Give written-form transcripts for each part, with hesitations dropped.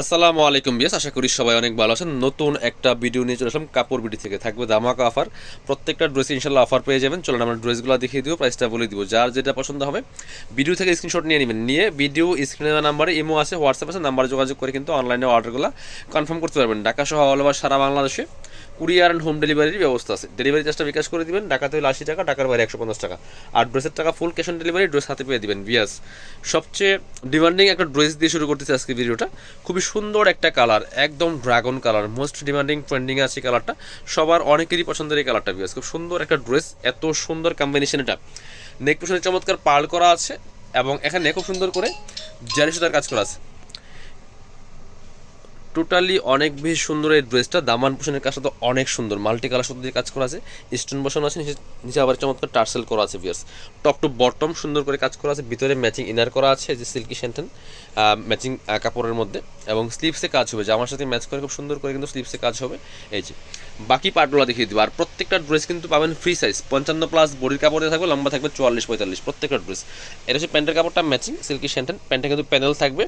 আসসালামু আলাইকুম বিয়াস, আশা করি সবাই অনেক ভালো আছেন। নতুন একটা ভিডিও নিয়ে চলে আসলাম কাপড় বিডি থেকে। থাকবে ধামাকা অফার, প্রত্যেকটা ড্রেসে ইনশাল্লাহ অফার পেয়ে যাবেন। চলুন আমরা ড্রেসগুলো দেখিয়ে দিব, প্রাইসটা বলে দিব। যার যেটা পছন্দ হবে ভিডিও থেকে স্ক্রিনশট নিয়ে নেবেন, নিয়ে ভিডিও স্ক্রিনে নাম্বারে ইমো আছে, হোয়াটসঅ্যাপ আছে, নাম্বারে যোগাযোগ করে কিন্তু অনলাইনে অর্ডারগুলো কনফার্ম করতে পারবেন। ঢাকা সহ অল ওভার সারা বাংলাদেশে কুরিয়ার অ্যান্ড হোম ডেলিভারির ব্যবস্থা আছে। ডেলিভারি চার্জটা বিকাশ করে দিবেন, ঢাকাতে হলে 80 টাকা, ঢাকার বাইরে 150 টাকা। আর ড্রেসের টাকা full cash on delivery, dress হাতে পেয়ে দিবেন। বিয়াস সবচেয়ে ডিমান্ডিং একটা ড্রেস দিয়ে শুরু করতেছে আজকে ভিডিওটা। খুবই সুন্দর একটা কালার, একদম dragon colour, most demanding trending আছে কালারটা, সবার অনেকেরই পছন্দের এই কালারটা। বিয়াস খুব সুন্দর একটা ড্রেস, এত সুন্দর কম্বিনেশন। এটা নেক পোশনে চমৎকার পার্ল করা আছে এবং এখানে খুব সুন্দর করে জারি সুতার কাজ করা আছে। টোটালি অনেক বেশি সুন্দর এই ড্রেসটা। দামান পোশনের কাজটা তো অনেক সুন্দর, মাল্টি কালার সুতো দিয়ে কাজ করা আছে, স্টোন বসানো আছে, নিচে আবার চমৎকার টার্সেল করা আছে। বিয়ার্স টপ টু বটম সুন্দর করে কাজ করা আছে, ভিতরে ম্যাচিং ইনার করা আছে, যে সিল্কি শ্যান্টেন ম্যাচিং কাপড়ের মধ্যে, এবং স্লিভসে কাজ হবে, জামার সাথে ম্যাচ করে খুব সুন্দর করে কিন্তু স্লিভসে কাজ হবে। এই যে বাকি পার্টগুলো দেখিয়ে দিব। আর প্রত্যেকটা ড্রেস কিন্তু পাবেন ফ্রি সাইজ, 55+ বডির কাপড় দিয়ে থাকবে, লম্বা থাকবে 44-45 প্রত্যেকটা ড্রেস। এটা হচ্ছে প্যান্টের কাপড়টা ম্যাচিং সিল্কি শ্যান্টেন, প্যান্টে কিন্তু প্যানেল থাকবে।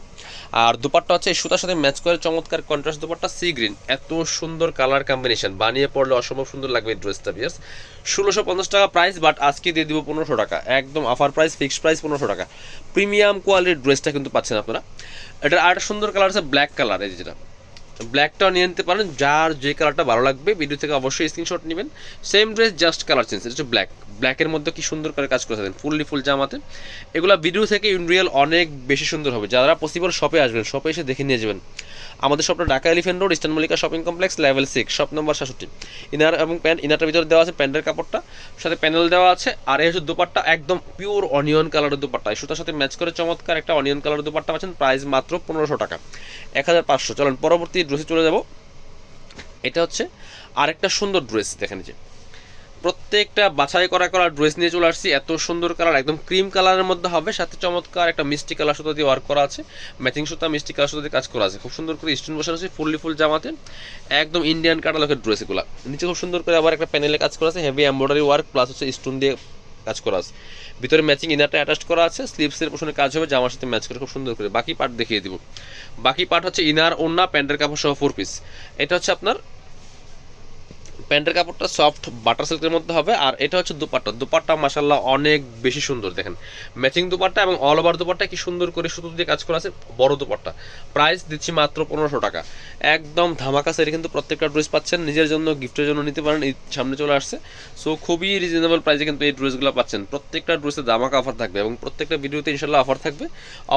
আর দুপাট্টা হচ্ছে এই সুতার সাথে ম্যাচ করে চমৎকার কন্ট্রাস্ট দুপাট্টা, সি গ্রিন, এত সুন্দর কালার কম্বিনেশন, বানিয়ে পড়লে অসম্ভব সুন্দর লাগবে এই ড্রেসটা। বিয়ার্স 1650 টাকা প্রাইস, বাট আজকে দিয়ে দিব 1500 টাকা, একদম অফার প্রাইস, ফিক্সড প্রাইস 1500 টাকা। প্রিমিয়াম কোয়ালিটির ড্রেসটা কিন্তু পাচ্ছেন আপনারা। এটার আরেকটা সুন্দর কালার আছে ব্ল্যাক কালার, এই যেটা ব্ল্যাকটাও নিয়ে নিতে পারেন, যার যে কালারটা ভালো লাগবে ভিডিও থেকে অবশ্যই স্ক্রিনশট নেবেন। Same dress just colour change. এটা হচ্ছে ব্ল্যাক, ব্ল্যাকের মধ্যে কি সুন্দর করে কাজ করে থাকেন, ফুল জামাতে। এগুলো ভিডিও থেকে ইন রিয়েল অনেক বেশি সুন্দর হবে। যারা পসিবল শপে আসবেন, শপে এসে দেখে নিয়ে যাবেন। আমাদের শপটা Dhaka elephant road, eastern Mallika shopping complex, level 6, shop number 67। Inner এবং প্যান্ট, ইনারটার ভিতরে দেওয়া আছে প্যান্টের কাপড়টা, সাথে প্যানেল দেওয়া আছে। আর এই হচ্ছে দুপাট্টা, একদম পিওর অনিয়ন কালারের দুপাট্টা, এই সুতার সাথে ম্যাচ করে চমৎকার একটা অনিয়ন কালারের দুপাট্টা পাচ্ছেন। প্রাইস মাত্র 1500 টাকা, 1500। চলেন পরবর্তী ড্রেসে চলে যাব। এটা হচ্ছে আরেকটা সুন্দর ড্রেস, দেখেন যে প্রত্যেকটা বাছাই করা ড্রেস নিয়ে চলে আসছি। এত সুন্দর কালার, একদম ক্রিম কালারের মধ্যে হবে, সাথে চমৎকার একটা মিষ্টি কালার সুতো দিয়ে ওয়ার্ক করা আছে, ম্যাচিং সুতা মিষ্টি কালার সুতো দিয়ে কাজ করা আছে, খুব সুন্দর করে স্টোন বসানো আছে, ফুল জামাতে, একদম ইন্ডিয়ান কাটালকের ড্রেস এগুলো। নিচে খুব সুন্দর করে আবার একটা প্যানেলে কাজ করা আছে, হেভি এমব্রয়ডারি ওয়ার্ক প্লাস হচ্ছে স্টোন দিয়ে কাজ করা আছে। ভিতরে ম্যাচিং ইনারটা অ্যাটাচ করা আছে, স্লিভসের পোশনে কাজ হবে, জামার সাথে ম্যাচ করে খুব সুন্দর করে। বাকি পার্ট দেখিয়ে দিব। বাকি পার্ট হচ্ছে ইনার, ওড়না, প্যান্টের কাপড় সহ 4 পিস। এটা হচ্ছে আপনার প্যান্টের কাপড়টা সফট বাটার সিল্কের মধ্যে হবে। আর এটা হচ্ছে দুপাট্টা মাশাআল্লাহ অনেক বেশি সুন্দর, দেখেন ম্যাচিং দুপাট্টা এবং অল ওভার দুপাট্টা কি সুন্দর করে সুতো দিয়ে কাজ করা আছে, বড় দুপাট্টা। প্রাইস দিচ্ছি মাত্র 1500 টাকা, একদম ধামাকা সেরে কিন্তু প্রত্যেকটা ড্রেস পাচ্ছেন। নিজের জন্য গিফটের জন্য নিতে পারেন, এই সামনে চলে আসছে। সো খুবই রিজনেবল প্রাইসে কিন্তু এই ড্রেসগুলো পাচ্ছেন। প্রত্যেকটা ড্রেসে ধামাকা অফার থাকবে এবং প্রত্যেকটা ভিডিওতে ইনশাল্লাহ অফার থাকবে।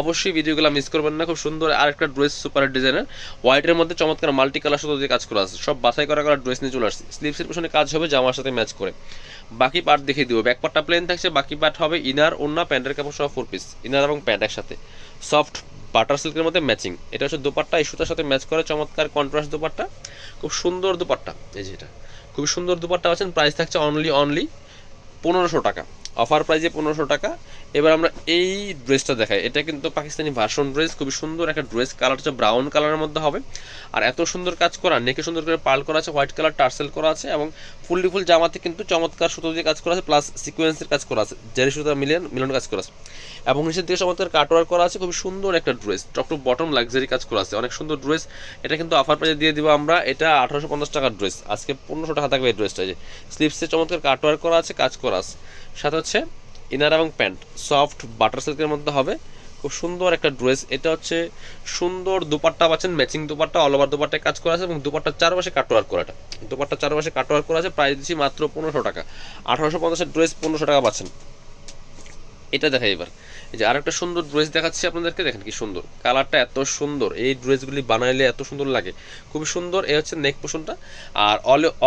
অবশ্যই ভিডিওগুলো মিস করবেন না। খুব সুন্দর আরেকটা ড্রেস, সুপার ডিজাইনের হোয়াইটের মধ্যে চমৎকার মাল্টি কালার সুতো দিয়ে কাজ করা আছে, সব বাছাই করা ড্রেস নিয়ে চলে আসছে। স্লিভসের পিছনে কাজ হবে, জামার সাথে ম্যাচ করে। বাকি পার্ট দেখিয়ে দিব। ব্যাক পার্টটা প্লেন থাকছে, বাকি পার্ট হবে ইনার, ওড়না, প্যান্টের কাপড় সহ 4 পিস, ইনার এবং প্যান্ট একসাথে, সফট বাটার সিল্কের মধ্যে ম্যাচিং। এটা হচ্ছে দোপাট্টা, এই সুতার সাথে ম্যাচ করে চমৎকার কন্ট্রাস্ট দোপাট্টা, খুব সুন্দর দোপাট্টা। এই যে এটা খুবই সুন্দর দোপাট্টা আছেন। প্রাইস থাকছে অনলি 1500 টাকা, অফার প্রাইজে 1500 টাকা। এবার আমরা এই ড্রেসটা দেখাই। এটা কিন্তু পাকিস্তানি ভার্সন ড্রেস, খুবই সুন্দর একটা ড্রেস। কালার হচ্ছে ব্রাউন কালারের মধ্যে হবে, আর এত সুন্দর কাজ করা, নেকে সুন্দর করে পার্ল করা আছে, হোয়াইট কালার টার্সেল করা আছে, এবং ফুল জামাতে কিন্তু চমৎকার সুতো দিয়ে কাজ করা আছে, প্লাস সিকোয়েন্সের কাজ করা আছে, জারি সুতা মিলন কাজ করা আছে, এবং নিচের দিকে চমৎকার কাটওয়ার্ক করা আছে। খুবই সুন্দর একটা dress, top to bottom luxury কাজ করা আছে, অনেক সুন্দর ড্রেস। এটা কিন্তু অফার প্রাইজে দিয়ে দিব আমরা। এটা 1850 টাকার ড্রেস, আজকে 1500 টাকা থাকবে এই ড্রেসটা। যে স্লিভসে চমৎকার কাটওয়ার্ক করা আছে, কাজ করা আছে, সাথে হচ্ছে ইনার এবং প্যান্ট সফট বাটার সিল্কের মধ্যে হবে, খুব সুন্দর একটা ড্রেস। এটা হচ্ছে সুন্দর দুপাট্টা পাচ্ছেন, ম্যাচিং দুপাট্টা, অল ওভার দুপাট্টায় কাজ করা আছে, এবং দুপাট্টার চারপাশে কাটওয়ার্ক করা। এটা দুপাট্টার চারপাশে কাটওয়ার্ক করা আছে। প্রাইস দিচ্ছি মাত্র 1500 টাকা, 1850-এর ড্রেস 1500 টাকা পাচ্ছেন। এটা দেখাই এবার। এই যে আরেকটা সুন্দর ড্রেস দেখাচ্ছি আপনাদেরকে, দেখেন কি সুন্দর কালারটা, এত সুন্দর। এই ড্রেসগুলি বানাইলে এত সুন্দর লাগে, খুবই সুন্দর। এই হচ্ছে নেক পোশনটা, আর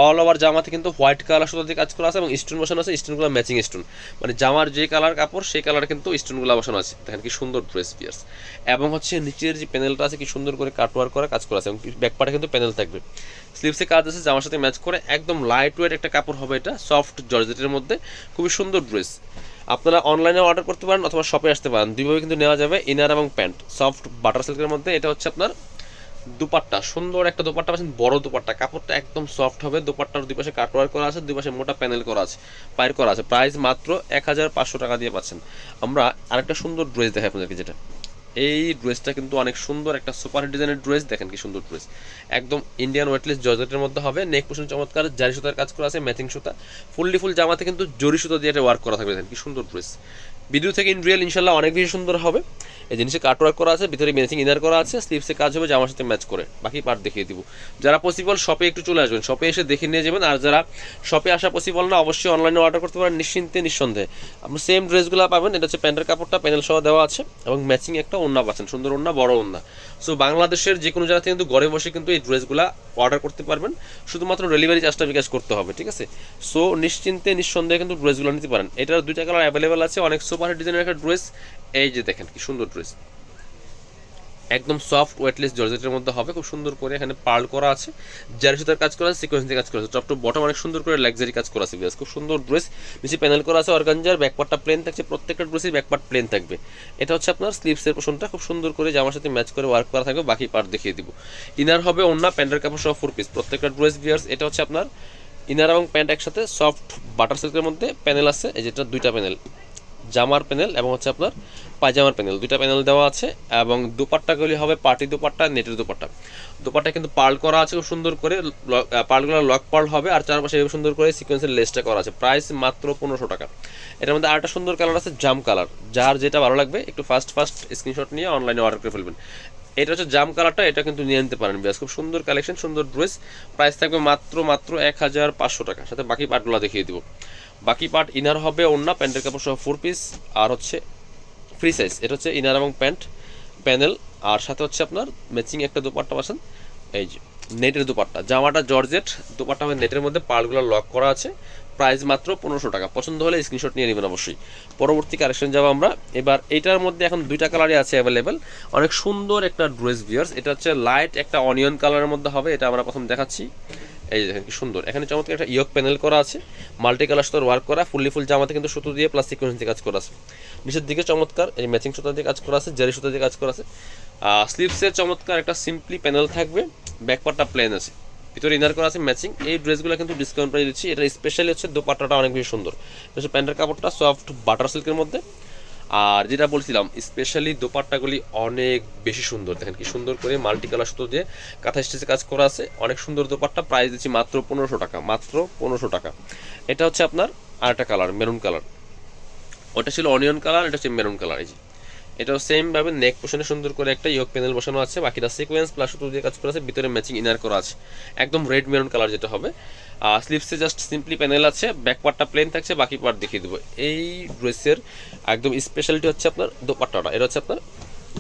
অল ওভার জামাতে কিন্তু হোয়াইট কালার সুতো দিয়ে কাজ করা আছে, এবং স্টোন বসানো আছে, স্টোনগুলো ম্যাচিং স্টোন, মানে জামার যে কালার কাপড় সেই কালার কিন্তু স্টোনগুলো বসানো আছে। দেখেন কি সুন্দর ড্রেস পিয়ার্স। এবং হচ্ছে নিচের যে প্যানেলটা আছে কি সুন্দর করে কাটওয়ার্ক করা কাজ করা আছে, এবং ব্যাকপার্টে কিন্তু প্যানেল থাকবে, স্লিভসে কাজ আছে, জামার সাথে ম্যাচ করে, একদম লাইট ওয়েট একটা কাপড় হবে। এটা সফট জর্জেটের মধ্যে, খুবই সুন্দর ড্রেস। আপনারা অনলাইনে অর্ডার করতে পারেন অথবা শপে আসতে পারেন, দুইভাবে কিন্তু নেওয়া যাবে। ইনার এবং প্যান্ট সফট বাটার সিল্কের মধ্যে। এটা হচ্ছে আপনার দুপাট্টা, সুন্দর একটা দুপাট্টা পাচ্ছেন, বড় দুপাট্টা, কাপড়টা একদম সফট হবে। দুপাট্টার দুই পাশে কাটওয়ার্ক করা আছে, দুই পাশে মোটা প্যানেল করা আছে, পায়ের করা আছে। প্রাইস মাত্র 1500 টাকা দিয়ে পাচ্ছেন। আমরা আরেকটা সুন্দর ড্রেস দেখাই আপনাদেরকে, যেটা এই ড্রেসটা কিন্তু অনেক সুন্দর একটা সুপার ডিজাইনের ড্রেস, দেখেন কি সুন্দর ড্রেস, একদম ইন্ডিয়ান ওয়েটলেস জর্জেটের মধ্যে হবে। নেক পোর্শন চমৎকার জারি সুতার কাজ করা আছে, ম্যাচিং সুতা, ফুল জামাতে কিন্তু জরি সুতা দিয়ে ওয়ার্ক করা থাকবে। দেখেন কি সুন্দর ড্রেস, ভিডিও থেকে ইন রিয়েল ইনশাল্লাহ অনেক বেশি সুন্দর হবে। এই জিনিসে কাট ওয়ার্ক করা আছে, ভিতরে ম্যাচিং ইনার করা আছে, স্লিভসে কাজ হবে জামার সাথে ম্যাচ করে, বাকি পার্ট দেখিয়ে দিব। যারা পসিবল শপে একটু চলে আসবেন, শপে এসে দেখে নিয়ে যাবেন। আর যারা শপে আসা পসিবল না, অবশ্যই অনলাইনে অর্ডার করতে পারেন নিশ্চিন্তে নিঃসন্দেহে। আপনি সেম ড্রেসগুলো পাবেন, এটা হচ্ছে প্যান্টের কাপড়টা প্যানেল সহ দেওয়া আছে এবং ম্যাচিং একটা ওড়না পাচ্ছেন, সুন্দর ওড়না, বড় ওড়না। সো বাংলাদেশের যে কোনো জায়গা থেকে কিন্তু ঘরে বসে কিন্তু এই ড্রেসগুলো অর্ডার করতে পারবেন, শুধুমাত্র ডেলিভারি চার্জটা বিকাশ করতে হবে, ঠিক আছে? সো নিশ্চিন্তে নিঃসন্দেহে কিন্তু ড্রেসগুলো নিতে পারেন। এটার দুইটা কালার অ্যাভেলেবেল আছে, অনেক সুপার ডিজাইনের একটা ড্রেস। এই যে দেখেন কি সুন্দর ড্রেস, একদম সফট ওয়েটলেস জর্জেটের মধ্যে হবে, খুব সুন্দর করে এখানে পার্ল করা আছে, জারি সুতার কাজ করা আছে, সিকোয়েন্স দিয়ে কাজ করা আছে, টপ টু বটম অনেক সুন্দর করে লাক্সারি কাজ করা আছে। খুব সুন্দর ড্রেস, নিচে প্যানেল করা আছে অর্গানজার, ব্যাকপার্টটা প্লেন থাকছে, প্রত্যেকটা ড্রেসের ব্যাকপার্ট প্লেন থাকবে। এটা হচ্ছে আপনার স্লিভসের পোর্শনটা খুব সুন্দর করে জামার সাথে ম্যাচ করে ওয়ার্ক করা থাকবে, বাকি পার্ট দেখিয়ে দিব। ইনার হবে ওন্না প্যান্টের কাপড় সহ 4 পিস, প্রত্যেকটা ড্রেস ভিয়ার্স। এটা হচ্ছে আপনার ইনার এবং প্যান্ট একসাথে সফট বাটার সিল্কের মধ্যে, প্যানেল আছে, এই যেটা দুইটা প্যানেল, জামার প্যানেল এবং হচ্ছে আপনার পায়জামার প্যানেল, দুইটা প্যানেল দেওয়া আছে। এবং দুপাট্টাগুলি হবে পার্টি দুপাট্টা, নেটের দুপাট্টা। দুপাট্টা কিন্তু পার্ল করা আছে খুব সুন্দর করে, পার্লগুলো লক পার্ল হবে, আর চারপাশে সুন্দর করে সিকোয়েন্সের লেসটা করা আছে। প্রাইস মাত্র 1500 টাকা। এটার মধ্যে আরেকটা সুন্দর কালার আছে জাম কালার, যার যেটা ভালো লাগবে একটু ফার্স্ট স্ক্রিনশট নিয়ে অনলাইনে অর্ডার করে ফেলবেন। এটা হচ্ছে জাম কালারটা, এটা কিন্তু নিয়ে নিতে পারেন বেশ, খুব সুন্দর কালেকশন, সুন্দর ড্রেস। প্রাইস থাকবে মাত্র 1500 টাকা, সাথে বাকি পার্টগুলো দেখিয়ে দিব। বাকি পার্ট ইনার হবে ওড়না প্যান্টের কাপড় সহ 4 পিস, আর হচ্ছে ফ্রি সাইজ। এটা হচ্ছে ইনার এবং প্যান্ট প্যানেল, আর সাথে হচ্ছে আপনার ম্যাচিং একটা দুপাট্টা পাচ্ছেন, এই যে নেটের দুপাট্টা, জামাটা জর্জেট, দুপাট্টা হবে নেটের মধ্যে, পার্টগুলো লক করা আছে। প্রাইস মাত্র 1500 টাকা। পছন্দ হলে স্ক্রিনশট নিয়ে নেবেন অবশ্যই। পরবর্তী কালেকশন যাবো আমরা এবার। এটার মধ্যে এখন দুইটা কালারই আছে অ্যাভেলেবেল, অনেক সুন্দর একটা ড্রেস ভিয়ার্স। এটা হচ্ছে লাইট একটা অনিয়ন কালারের মধ্যে হবে, এটা আমরা প্রথম দেখাচ্ছি। এই যে দেখেন কি সুন্দর, এখানে চমৎকার একটা ইয়ক প্যানেল করা আছে, মাল্টি কালার সুতোর ওয়ার্ক করা, ফুল জামাতে কিন্তু সুতো দিয়ে প্লাস সিকোয়েন্স দিয়ে কাজ করা আছে। নিচের দিকে চমৎকার এই ম্যাচিং সুতো দিয়ে কাজ করা আছে, জারি সুতো দিয়ে কাজ করা আছে। স্লিভসের চমৎকার একটা সিম্পলি প্যানেল থাকবে, ব্যাকপার্টটা প্লেন আছে, ভিতরে ইনার করা আছে ম্যাচিং। এই ড্রেসগুলো কিন্তু ডিসকাউন্ট প্রাইস দিচ্ছি। এটা স্পেশালি হচ্ছে দোপাট্টাটা অনেক বেশি সুন্দর, হচ্ছে প্যান্টের কাপড়টা সফট বাটার সিল্কের মধ্যে। আর যেটা বলছিলাম স্পেশালি দোপাট্টাগুলি অনেক বেশি সুন্দর, দেখেন কি সুন্দর করে মাল্টি কালার সুতো দিয়ে কাঁথা স্টিচে কাজ করা আছে, অনেক সুন্দর দোপাট্টা। প্রাইস দিচ্ছি মাত্র 1500 টাকা, মাত্র 1500 টাকা। এটা হচ্ছে আপনার আরেকটা কালার মেরুন কালার, ওটা ছিল অনিয়ন কালার, এটা হচ্ছে মেরুন কালার। এই যে এটাও সেম ভাবে নেক পোর্শনে সুন্দর করে একটা ইয়ক প্যানেল বসানো আছে, বাকিটা সিকোয়েন্স প্লাস সুতো দিয়ে কাজ করা আছে, ভিতরে ম্যাচিং ইনার করা আছে, একদম রেড মেরুন কালার যেটা হবে। স্লিভসে জাস্ট সিম্পলি প্যানেল আছে, ব্যাক পার্টটা প্লেন থাকছে, বাকি পার্ট দেখিয়ে দেবো। এই ড্রেসের একদম স্পেশালিটি হচ্ছে আপনার দোপাট্টাটা, এটা হচ্ছে আপনার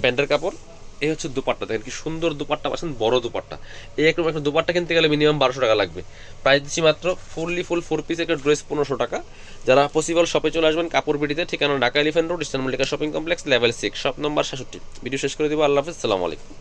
প্যান্টের কাপড়, এই হচ্ছে দুপাট্টা, দেখেন কি সুন্দর দুপাট্টা পাচ্ছেন, বড় দুপাট্টা। এই একরকম একটা দুপাট্টা কিনতে গেলে মিনিমাম 1200 টাকা লাগবে। প্রাইস দিচ্ছি মাত্র ফুল 4 পিস একটা ড্রেস 1500 টাকা। যারা পসিবল শপে চলে আসবেন, কাপড় বিডিতে, ঠিকানা Dhaka elephant road, eastern Mallika shopping complex, level 6, shop নম্বর 66। ভিডিও শেষ করে দিব। আল্লাহ হাফেজ, সালামু আলাইকুম।